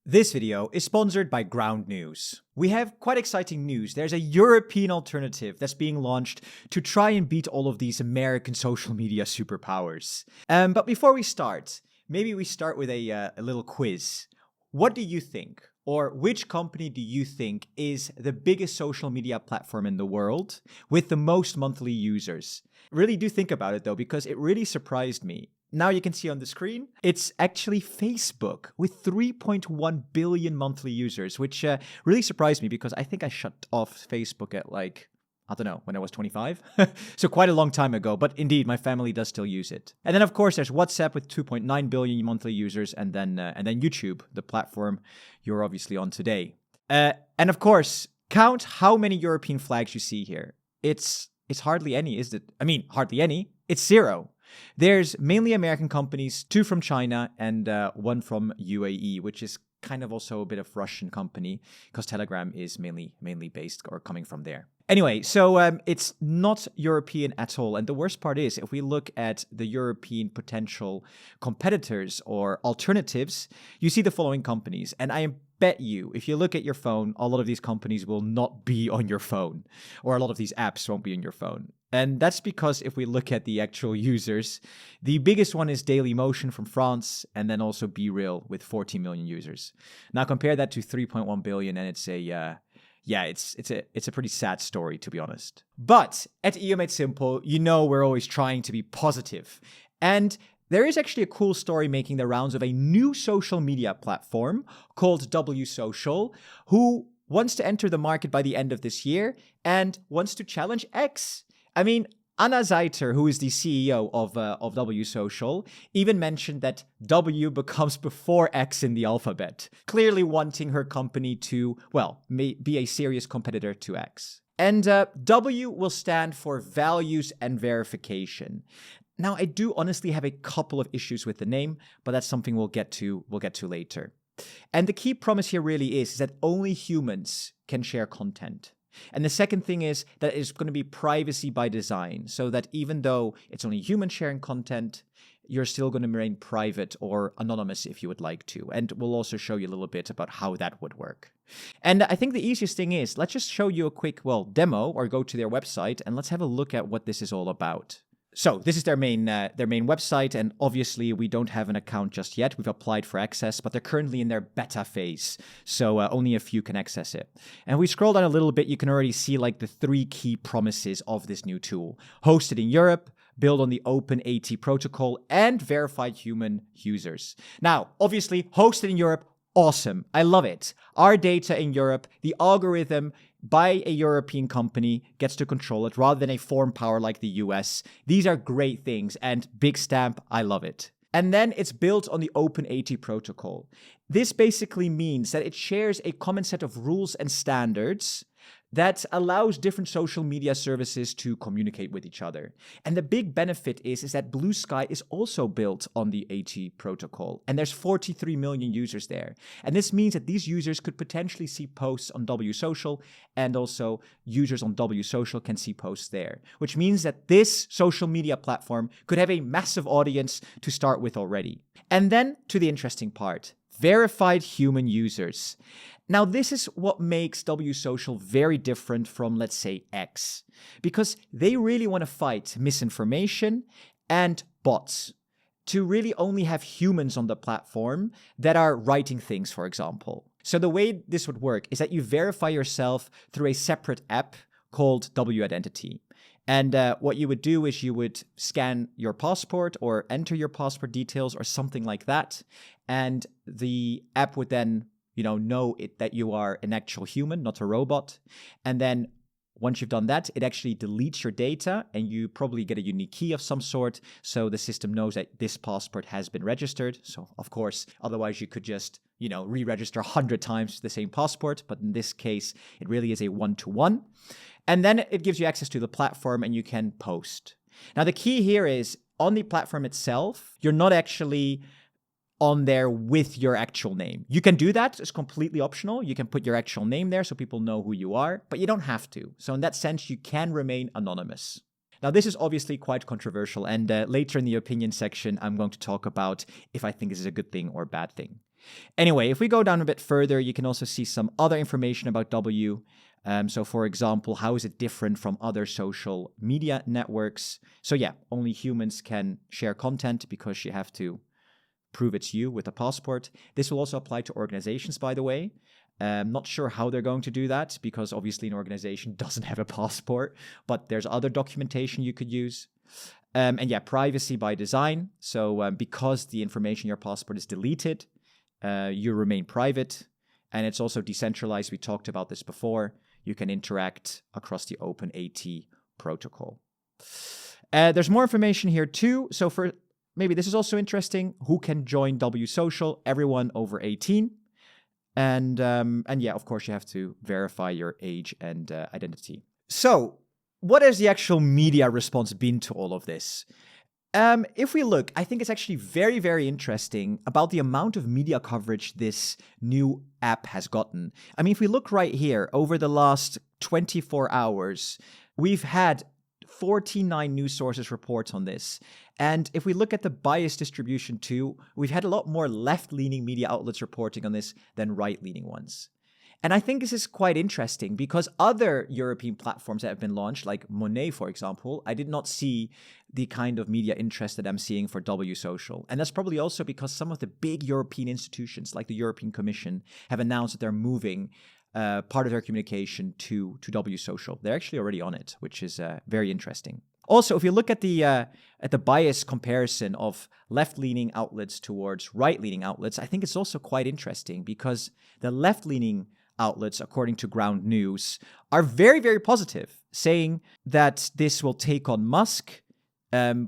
This video is sponsored by Ground News. We have quite exciting news. There's a European alternative that's being launched to try and beat all of these American social media superpowers. But before we start, maybe we start with a little quiz. What do you think? Or which company do you think is the biggest social media platform in the world with the most monthly users? Really do think about it though, because it really surprised me. Now you can see on the screen, it's actually Facebook with 3.1 billion monthly users, which really surprised me because I think I shut off Facebook at I don't know, when I was 25. So quite a long time ago, but indeed, my family does still use it. And then, of course, there's WhatsApp with 2.9 billion monthly users, and then YouTube, the platform you're obviously on today. And of course, count how many European flags you see here. It's hardly any, is it? I mean, hardly any. It's zero. There's mainly American companies, 2 from China and 1 from UAE, which is kind of also a bit of Russian company because Telegram is mainly based or coming from there. Anyway, so it's not European at all. And the worst part is, if we look at the European potential competitors or alternatives, you see the following companies. And I bet you, if you look at your phone, a lot of these companies will not be on your phone, or a lot of these apps won't be on your phone. And that's because if we look at the actual users, the biggest one is Dailymotion from France, and then also BeReal with 40 million users. Now compare that to 3.1 billion, and it's a pretty sad story, to be honest. But at EU Made Simple, you know we're always trying to be positive. And there is actually a cool story making the rounds of a new social media platform called W Social, who wants to enter the market by the end of this year and wants to challenge X. I mean, Anna Zeiter, who is the CEO of W Social, even mentioned that W becomes before X in the alphabet, clearly wanting her company to, be a serious competitor to X. And W will stand for values and verification. Now, I do honestly have a couple of issues with the name, but that's something we'll get to later. And the key promise here really is that only humans can share content. And the second thing is that it's going to be privacy by design, so that even though it's only humans sharing content, you're still going to remain private or anonymous if you would like to. And we'll also show you a little bit about how that would work. And I think the easiest thing is, let's just show you a quick, demo or go to their website and let's have a look at what this is all about. So this is their main website, and obviously we don't have an account just yet. We've applied for access, but they're currently in their beta phase, so only a few can access it. And we scroll down a little bit, you can already see the 3 key promises of this new tool. Hosted in Europe, build on the OpenAT protocol, and verified human users. Now, obviously, hosted in Europe, awesome. I love it. Our data in Europe, the algorithm by a European company gets to control it rather than a foreign power like the US. These are great things, and big stamp, I love it. And then it's built on the OpenAT protocol. This basically means that it shares a common set of rules and standards that allows different social media services to communicate with each other. And the big benefit is that Blue Sky is also built on the AT protocol, and there's 43 million users there. And this means that these users could potentially see posts on W Social, and also users on W Social can see posts there, which means that this social media platform could have a massive audience to start with already. And then to the interesting part, verified human users. Now, this is what makes W Social very different from, let's say, X, because they really want to fight misinformation and bots to really only have humans on the platform that are writing things, for example. So the way this would work is that you verify yourself through a separate app called W Identity. And what you would do is you would scan your passport or enter your passport details or something like that. And the app would then know that you are an actual human, not a robot. And then once you've done that, it actually deletes your data and you probably get a unique key of some sort. So the system knows that this passport has been registered. So of course, otherwise you could just, re-register 100 times the same passport. But in this case, it really is a one-to-one. And then it gives you access to the platform and you can post. Now, the key here is on the platform itself, you're not actually on there with your actual name. You can do that. It's completely optional. You can put your actual name there so people know who you are, but you don't have to. So in that sense, you can remain anonymous. Now, this is obviously quite controversial, and later in the opinion section, I'm going to talk about if I think this is a good thing or a bad thing. Anyway, if we go down a bit further, you can also see some other information about W. So, for example, how is it different from other social media networks? So, yeah, only humans can share content because you have to prove it's you with a passport. This will also apply to organizations, by the way. Not sure how they're going to do that because obviously an organization doesn't have a passport, but there's other documentation you could use. And yeah, privacy by design. So because the information in your passport is deleted, you remain private. And it's also decentralized. We talked about this before. You can interact across the OpenAT protocol. There's more information here too. So for maybe this is also interesting. Who can join W Social? Everyone over 18. And yeah, of course, you have to verify your age and identity. So what has the actual media response been to all of this? If we look, I think it's actually very, very interesting about the amount of media coverage this new app has gotten. I mean, if we look right here, over the last 24 hours, we've had 49 news sources report on this. And if we look at the bias distribution too, we've had a lot more left-leaning media outlets reporting on this than right-leaning ones. And I think this is quite interesting because other European platforms that have been launched, like Monet, for example, I did not see the kind of media interest that I'm seeing for W Social. And that's probably also because some of the big European institutions, like the European Commission, have announced that they're moving part of their communication to W Social. They're actually already on it, which is very interesting. Also, if you look at the bias comparison of left-leaning outlets towards right-leaning outlets, I think it's also quite interesting because the left-leaning outlets, according to Ground News, are very, very positive, saying that this will take on Musk,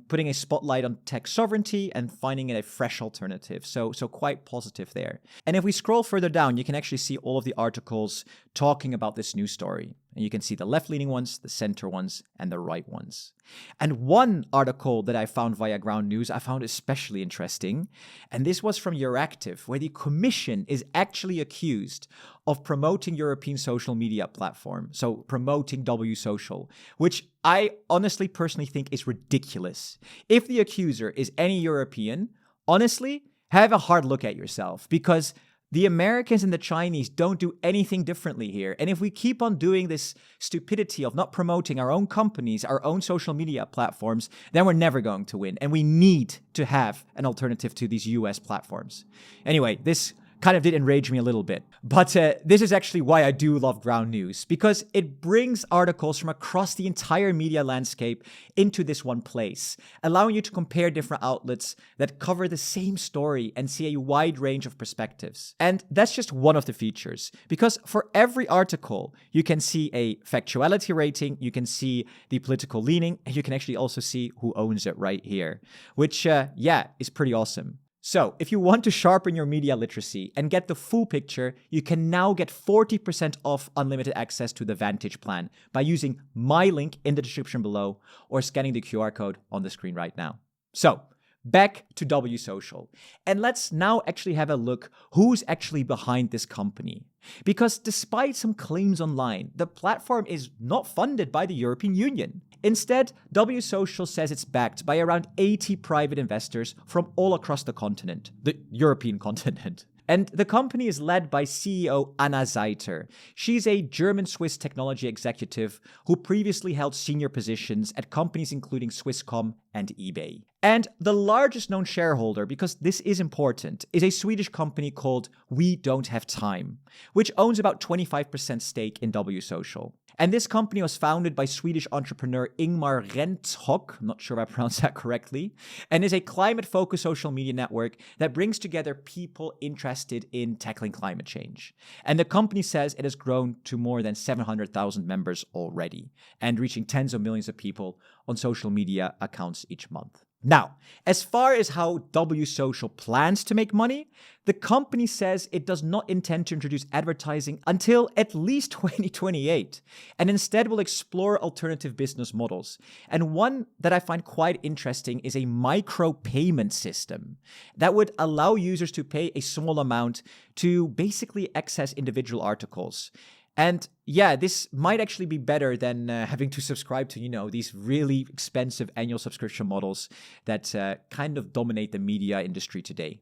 putting a spotlight on tech sovereignty and finding it a fresh alternative. So quite positive there. And if we scroll further down, you can actually see all of the articles talking about this news story. And you can see the left-leaning ones, the center ones, and the right ones. And one article that I found via Ground News, I found especially interesting. And this was from Euractiv, where the Commission is actually accused of promoting European social media platform. So promoting W Social, which I honestly personally think is ridiculous. If the accuser is any European, honestly, have a hard look at yourself because the Americans and the Chinese don't do anything differently here. And if we keep on doing this stupidity of not promoting our own companies, our own social media platforms, then we're never going to win. And we need to have an alternative to these US platforms. Anyway, this kind of did enrage me a little bit. But this is actually why I do love Ground News, because it brings articles from across the entire media landscape into this one place, allowing you to compare different outlets that cover the same story and see a wide range of perspectives. And that's just one of the features, because for every article, you can see a factuality rating, you can see the political leaning, and you can actually also see who owns it right here, which, is pretty awesome. So, if you want to sharpen your media literacy and get the full picture, you can now get 40% off unlimited access to the Vantage plan by using my link in the description below or scanning the QR code on the screen right now. So, back to W Social. And let's now actually have a look who's actually behind this company. Because despite some claims online, the platform is not funded by the European Union. Instead, W Social says it's backed by around 80 private investors from all across the continent, the European continent. And the company is led by CEO Anna Zeiter. She's a German-Swiss technology executive who previously held senior positions at companies including Swisscom and eBay. And the largest known shareholder, because this is important, is a Swedish company called We Don't Have Time, which owns about 25% stake in W Social. And this company was founded by Swedish entrepreneur Ingmar Rentzhock, I'm not sure if I pronounced that correctly, and is a climate-focused social media network that brings together people interested in tackling climate change. And the company says it has grown to more than 700,000 members already, and reaching tens of millions of people on social media accounts each month. Now, as far as how W Social plans to make money, the company says it does not intend to introduce advertising until at least 2028, and instead will explore alternative business models. And one that I find quite interesting is a micro-payment system that would allow users to pay a small amount to basically access individual articles. And yeah, this might actually be better than having to subscribe to, these really expensive annual subscription models that kind of dominate the media industry today.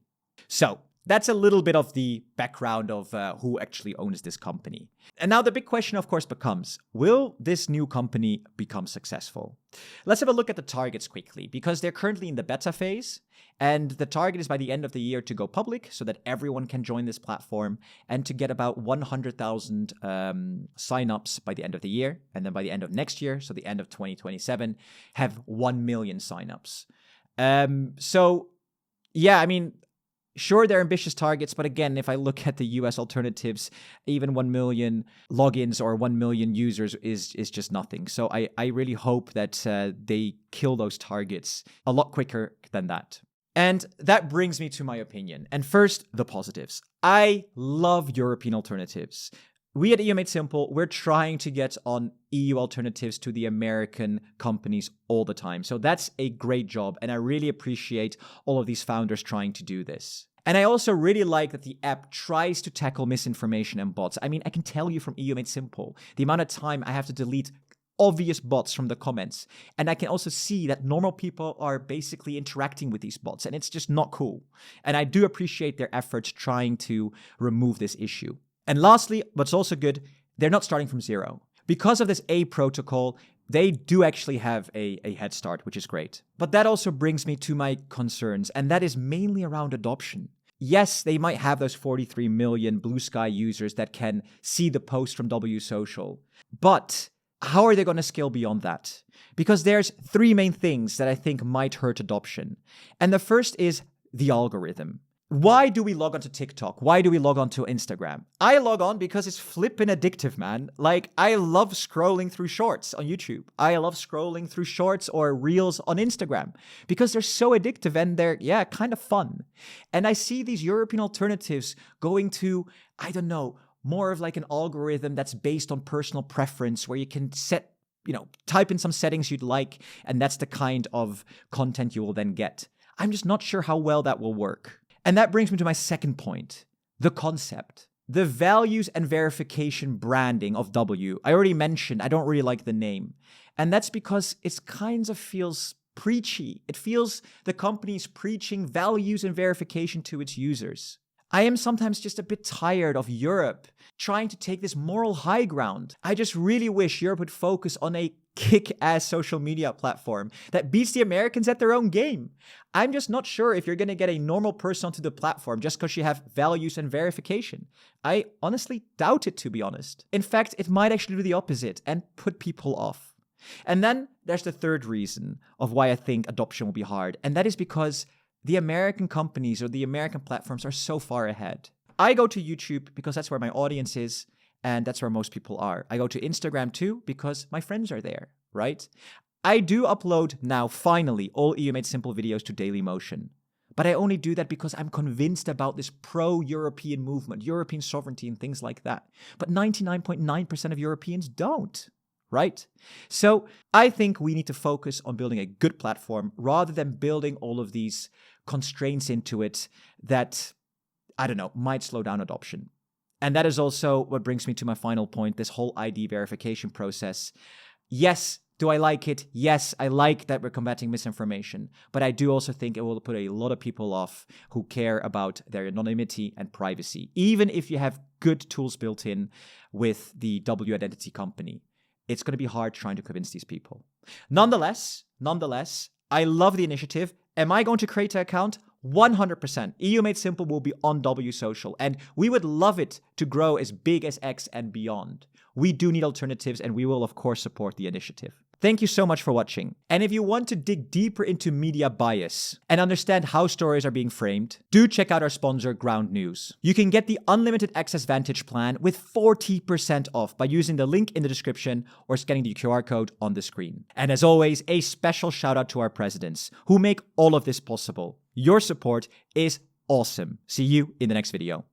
So, That's a little bit of the background of who actually owns this company. And now the big question, of course, becomes, will this new company become successful? Let's have a look at the targets quickly, because they're currently in the beta phase. And the target is by the end of the year to go public so that everyone can join this platform and to get about 100,000 signups by the end of the year. And then by the end of next year, so the end of 2027, have 1 million signups. So, yeah, I mean, sure, they're ambitious targets, but again, if I look at the US alternatives, even 1 million logins or 1 million users is just nothing. So I really hope that they kill those targets a lot quicker than that. And that brings me to my opinion. And first, the positives. I love European alternatives. We at EU Made Simple, we're trying to get on EU alternatives to the American companies all the time. So that's a great job. And I really appreciate all of these founders trying to do this. And I also really like that the app tries to tackle misinformation and bots. I mean, I can tell you from EU Made Simple, the amount of time I have to delete obvious bots from the comments. And I can also see that normal people are basically interacting with these bots. And it's just not cool. And I do appreciate their efforts trying to remove this issue. And lastly, what's also good, they're not starting from zero. Because of this A protocol, they do actually have a head start, which is great. But that also brings me to my concerns, and that is mainly around adoption. Yes, they might have those 43 million Blue Sky users that can see the post from W Social, but how are they going to scale beyond that? Because there's three main things that I think might hurt adoption. And the first is the algorithm. Why do we log on to TikTok? Why do we log on to Instagram? I log on because it's flippin' addictive, man. Like, I love scrolling through shorts on YouTube. I love scrolling through shorts or reels on Instagram because they're so addictive and they're, kind of fun. And I see these European alternatives going to, I don't know, more of like an algorithm that's based on personal preference where you can set, type in some settings you'd like, and that's the kind of content you will then get. I'm just not sure how well that will work. And that brings me to my second point, the concept. The values and verification branding of W. I already mentioned, I don't really like the name. And that's because it kind of feels preachy. It feels the company's preaching values and verification to its users. I am sometimes just a bit tired of Europe trying to take this moral high ground. I just really wish Europe would focus on a kick-ass social media platform that beats the Americans at their own game. I'm just not sure if you're going to get a normal person onto the platform just because you have values and verification. I honestly doubt it, to be honest. In fact, it might actually do the opposite and put people off. And then there's the third reason of why I think adoption will be hard, and that is because the American companies or the American platforms are so far ahead. I go to YouTube because that's where my audience is, and that's where most people are. I go to Instagram too because my friends are there, right? I do upload now, finally, all EU Made Simple videos to Dailymotion. But I only do that because I'm convinced about this pro-European movement, European sovereignty and things like that. But 99.9% of Europeans don't, right? So I think we need to focus on building a good platform rather than building all of these constraints into it that, might slow down adoption. And that is also what brings me to my final point, this whole ID verification process. Yes, do I like it? Yes, I like that we're combating misinformation, but I do also think it will put a lot of people off who care about their anonymity and privacy, even if you have good tools built in with the W Identity company. It's going to be hard trying to convince these people. Nonetheless, I love the initiative. Am I going to create an account? 100%. EU Made Simple will be on W Social, and we would love it to grow as big as X and beyond. We do need alternatives, and we will, of course, support the initiative. Thank you so much for watching. And if you want to dig deeper into media bias and understand how stories are being framed, do check out our sponsor, Ground News. You can get the Unlimited Access Vantage plan with 40% off by using the link in the description or scanning the QR code on the screen. And as always, a special shout out to our presidents who make all of this possible. Your support is awesome. See you in the next video.